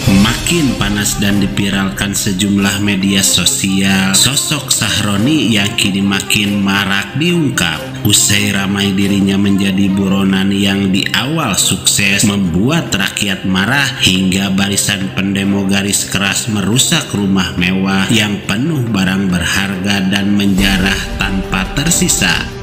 Makin panas dan dipiralkan sejumlah media sosial, sosok Sahroni yang kini makin marak diungkap. Usai ramai dirinya menjadi buronan yang di awal sukses membuat rakyat marah hingga barisan pendemo garis keras merusak rumah mewah yang penuh barang berharga dan menjarah tanpa tersisa.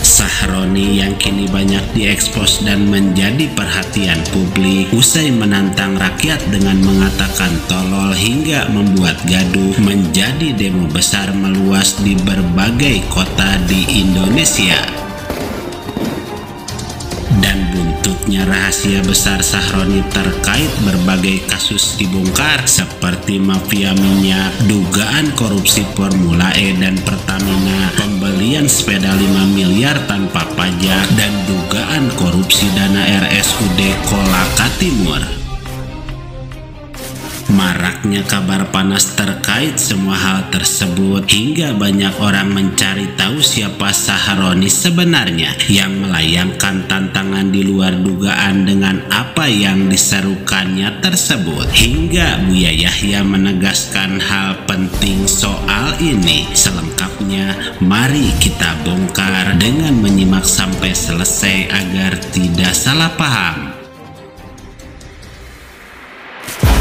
Sahroni yang kini banyak diekspos dan menjadi perhatian publik usai menantang rakyat dengan mengatakan tolol hingga membuat gaduh menjadi demo besar meluas di berbagai kota di Indonesia. Dan buntutnya rahasia besar Sahroni terkait berbagai kasus dibongkar seperti mafia minyak, dugaan korupsi Formula E dan Pertamina, pembelian sepeda 5 miliar tanpa pajak, dan dugaan korupsi dana RSUD Kolaka Timur. Maraknya kabar panas terkait semua hal tersebut hingga banyak orang mencari tahu siapa Sahroni sebenarnya yang melayangkan tantangan di luar dugaan dengan apa yang diserukannya tersebut. Hingga Buya Yahya menegaskan hal penting soal ini. Selengkapnya mari kita bongkar dengan menyimak sampai selesai agar tidak salah paham.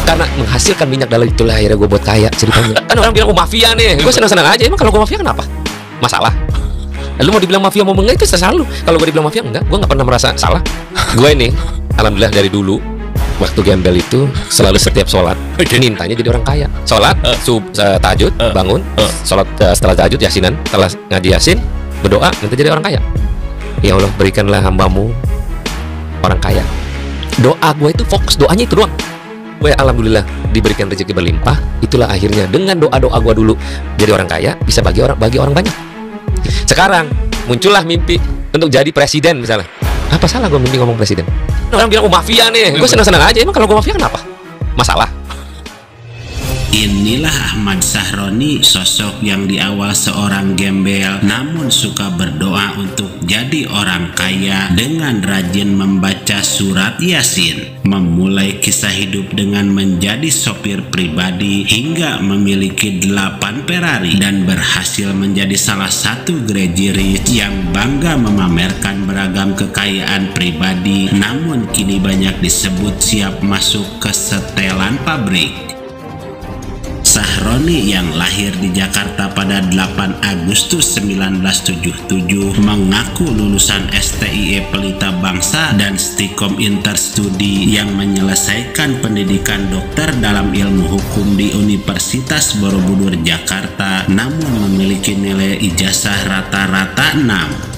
Karena menghasilkan minyak dalam itulah akhirnya gue buat kaya ceritanya. Kan orang bilang mafia nih, gue senang-senang aja. Emang kalau gue mafia kenapa? Masalah? Lu mau dibilang mafia mau enggak itu terserah lu. Kalau gue dibilang mafia enggak, gue nggak pernah merasa salah. Gue nih, alhamdulillah dari dulu waktu gembel itu selalu setiap sholat mintanya jadi orang kaya. Sholat, tahajud, bangun, sholat setelah tahajud yasinan, setelah ngaji yasin, berdoa minta jadi orang kaya. Ya Allah berikanlah hambamu orang kaya. Doa gue itu fokus doanya itu doang. Gue alhamdulillah diberikan rezeki berlimpah. Itulah akhirnya dengan doa-doa gue dulu jadi orang kaya, bisa bagi orang banyak. Sekarang muncullah mimpi untuk jadi presiden misalnya. Apa salah gue mimpi ngomong presiden? Orang bilang mafia nih, gue senang-senang aja. Emang kalau gue mafia kenapa? Masalah? Inilah Ahmad Sahroni, sosok yang di awal seorang gembel namun suka berdoa untuk jadi orang kaya dengan rajin membaca surat Yasin, memulai kisah hidup dengan menjadi sopir pribadi hingga memiliki 8 Ferrari dan berhasil menjadi salah satu Crazy Rich yang bangga memamerkan beragam kekayaan pribadi, namun kini banyak disebut siap masuk ke setelan pabrik. Sahroni yang lahir di Jakarta pada 8 Agustus 1977 mengaku lulusan STIE Pelita Bangsa dan Stikom Interstudi yang menyelesaikan pendidikan dokter dalam ilmu hukum di Universitas Borobudur Jakarta, namun memiliki nilai ijazah rata-rata 6.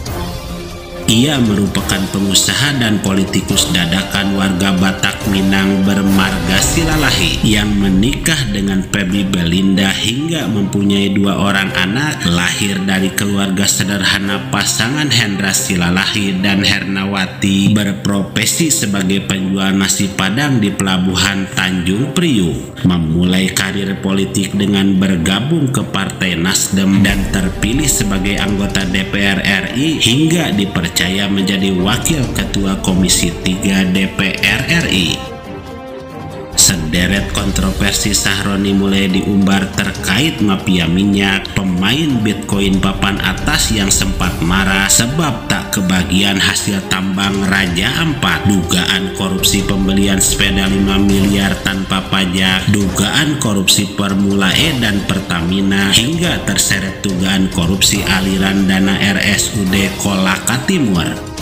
Ia merupakan pengusaha dan politikus dadakan warga Batak Minang bermarga Silalahi yang menikah dengan Feby Belinda hingga mempunyai 2 orang anak. Lahir dari keluarga sederhana pasangan Hendra Silalahi dan Hernawati, berprofesi sebagai penjual nasi Padang di Pelabuhan Tanjung Priuk. Memulai karir politik dengan bergabung ke Partai Nasdem dan terpilih sebagai anggota DPR RI hingga dipercaya menjadi Wakil Ketua Komisi 3 DPR RI. Sederet kontroversi Sahroni mulai diumbar terkait mafia minyak, pemain Bitcoin papan atas yang sempat marah sebab tak kebagian hasil tambang Raja Ampat, dugaan korupsi pembelian sepeda 5 miliar tanpa pajak, dugaan korupsi Formula E dan Pertamina, hingga terseret dugaan korupsi aliran dana RSUD Kolaka Timur.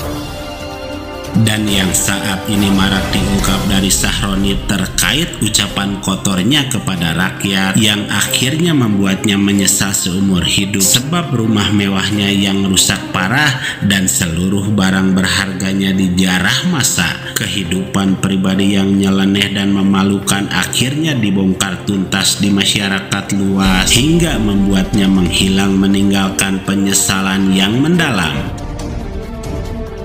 dan yang saat ini marak diungkap dari Sahroni terkait ucapan kotornya kepada rakyat yang akhirnya membuatnya menyesal seumur hidup sebab rumah mewahnya yang rusak parah dan seluruh barang berharganya dijarah masa. Kehidupan pribadi yang nyeleneh dan memalukan akhirnya dibongkar tuntas di masyarakat luas hingga membuatnya menghilang meninggalkan penyesalan yang mendalam.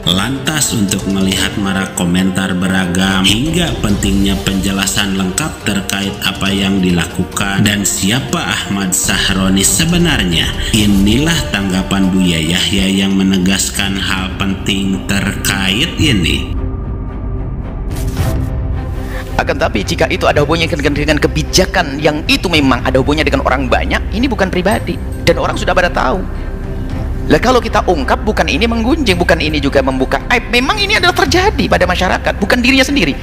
Lantas untuk melihat marak komentar beragam hingga pentingnya penjelasan lengkap terkait apa yang dilakukan dan siapa Ahmad Sahroni sebenarnya, inilah tanggapan Buya Yahya yang menegaskan hal penting terkait ini. Akan tapi jika itu ada hubungannya dengan kebijakan yang itu memang ada hubungannya dengan orang banyak, ini bukan pribadi dan orang sudah pada tahu. Lah kalau kita ungkap, bukan ini menggunjing, bukan ini juga membuka aib, memang ini adalah terjadi pada masyarakat, bukan dirinya sendiri,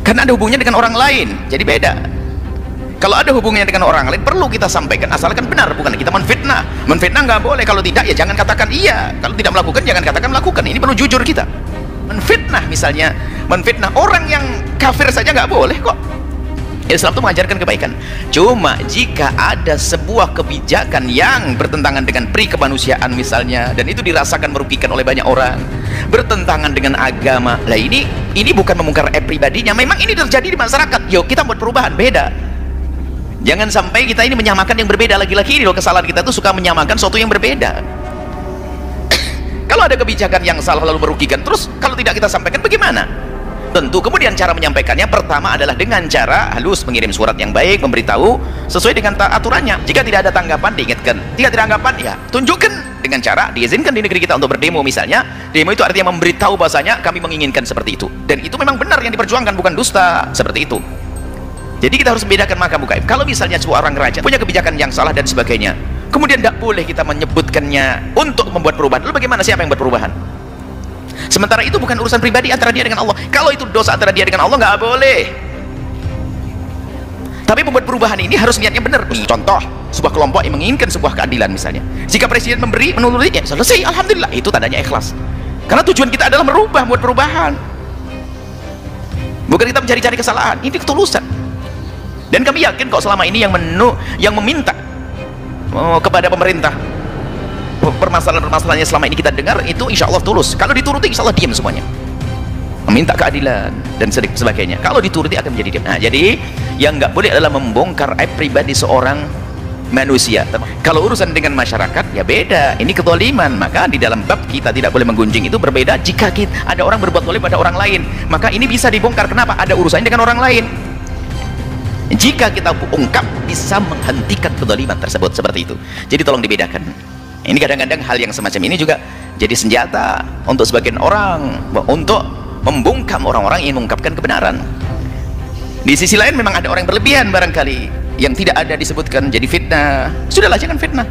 karena ada hubungannya dengan orang lain, jadi beda. Kalau ada hubungannya dengan orang lain perlu kita sampaikan, asalkan benar, bukan kita menfitnah. Menfitnah nggak boleh, kalau tidak ya jangan katakan iya, kalau tidak melakukan jangan katakan melakukan. Ini perlu jujur kita. Menfitnah misalnya, menfitnah orang yang kafir saja nggak boleh kok. Islam itu mengajarkan kebaikan. Cuma jika ada sebuah kebijakan yang bertentangan dengan pri kemanusiaan misalnya, dan itu dirasakan merugikan oleh banyak orang, bertentangan dengan agama, lah ini bukan membongkar aib pribadinya, memang ini terjadi di masyarakat. Yuk kita buat perubahan, beda. Jangan sampai kita ini menyamakan yang berbeda. Lagi-lagi ini loh kesalahan kita tuh, suka menyamakan sesuatu yang berbeda. Kalau ada kebijakan yang salah lalu merugikan, terus kalau tidak kita sampaikan bagaimana? Tentu kemudian cara menyampaikannya pertama adalah dengan cara halus, mengirim surat yang baik, memberitahu sesuai dengan aturannya. Jika tidak ada tanggapan, diingatkan. Jika tidak anggapan, ya tunjukkan dengan cara diizinkan di negeri kita untuk berdemo misalnya. Demo itu artinya memberitahu bahasanya kami menginginkan seperti itu, dan itu memang benar yang diperjuangkan, bukan dusta seperti itu. Jadi kita harus membedakan maka bukaib. Kalau misalnya seorang raja punya kebijakan yang salah dan sebagainya, kemudian tidak boleh kita menyebutkannya untuk membuat perubahan. Lalu bagaimana, siapa yang buat perubahan? Sementara itu bukan urusan pribadi antara dia dengan Allah. Kalau itu dosa antara dia dengan Allah, nggak boleh. Tapi membuat perubahan ini harus niatnya benar. Contoh, sebuah kelompok yang menginginkan sebuah keadilan misalnya. Jika presiden memberi, menurut ya selesai, alhamdulillah, itu tandanya ikhlas. Karena tujuan kita adalah merubah, membuat perubahan. Bukan kita mencari-cari kesalahan. Ini ketulusan. Dan kami yakin kok selama ini yang meminta kepada pemerintah, permasalahan-permasalahannya selama ini kita dengar itu insya Allah tulus. Kalau dituruti insya Allah diam semuanya, meminta keadilan dan sebagainya. Kalau dituruti akan menjadi diam. Nah, jadi yang nggak boleh adalah membongkar aib pribadi seorang manusia. Kalau urusan dengan masyarakat ya beda, ini kezaliman. Maka di dalam bab kita tidak boleh menggunjing itu berbeda. Jika ada orang berbuat zalim pada orang lain, maka ini bisa dibongkar. Kenapa? Ada urusannya dengan orang lain. Jika kita ungkap, bisa menghentikan kezaliman tersebut, seperti itu. Jadi tolong dibedakan. Ini kadang-kadang hal yang semacam ini juga jadi senjata untuk sebagian orang untuk membungkam orang-orang yang mengungkapkan kebenaran. Di sisi lain memang ada orang berlebihan barangkali yang tidak ada disebutkan, jadi fitnah. Sudahlah, jangan fitnah.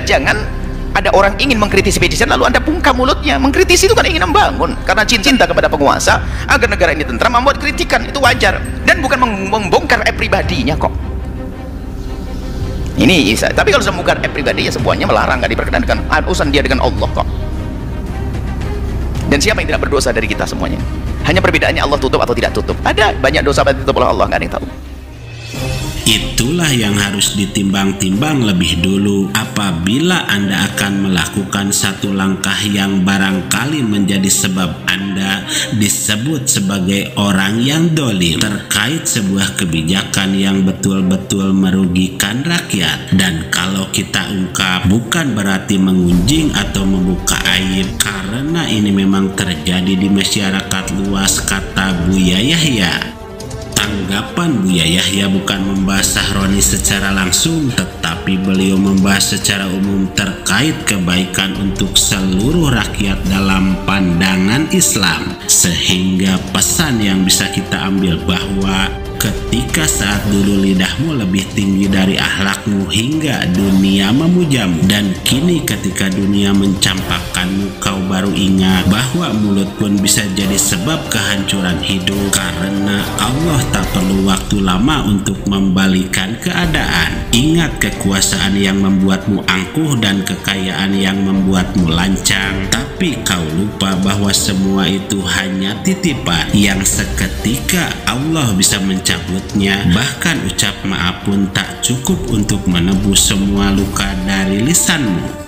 Jangan ada orang ingin mengkritisi presiden lalu Anda bungkam mulutnya. Mengkritisi itu kan ingin membangun karena cinta kepada penguasa agar negara ini tentram, membuat kritikan itu wajar dan bukan membongkar aib pribadinya kok. Ini bisa. Tapi kalau sudah membongkar aib pribadi ya semuanya melarang, nggak diperkenankan. Urusan dia dengan Allah kok. Dan siapa yang tidak berdosa dari kita semuanya? Hanya perbedaannya Allah tutup atau tidak tutup. Ada banyak dosa yang ditutup oleh Allah, nggak ada yang tahu. Itulah yang harus ditimbang-timbang lebih dulu apabila Anda akan melakukan satu langkah yang barangkali menjadi sebab Anda disebut sebagai orang yang dolim terkait sebuah kebijakan yang betul-betul merugikan rakyat. Dan kalau kita ungkap, bukan berarti mengunjing atau membuka aib, karena ini memang terjadi di masyarakat luas, kata Buya Yahya. Tanggapan Buya Yahya bukan membahas Sahroni secara langsung, tetapi beliau membahas secara umum terkait kebaikan untuk seluruh rakyat dalam pandangan Islam. Sehingga pesan yang bisa kita ambil bahwa ketika saat dulu lidahmu lebih tinggi dari akhlakmu hingga dunia memujamu, dan kini ketika dunia mencampakkanmu kau baru ingat bahwa mulut pun bisa jadi sebab kehancuran hidup, karena Allah tak perlu waktu lama untuk membalikan keadaan. Ingat kekuasaan yang membuatmu angkuh dan kekayaan yang membuatmu lancang, tapi Tapi kau lupa bahwa semua itu hanya titipan yang seketika Allah bisa mencabutnya. Bahkan ucap maaf pun tak cukup untuk menebus semua luka dari lisanmu.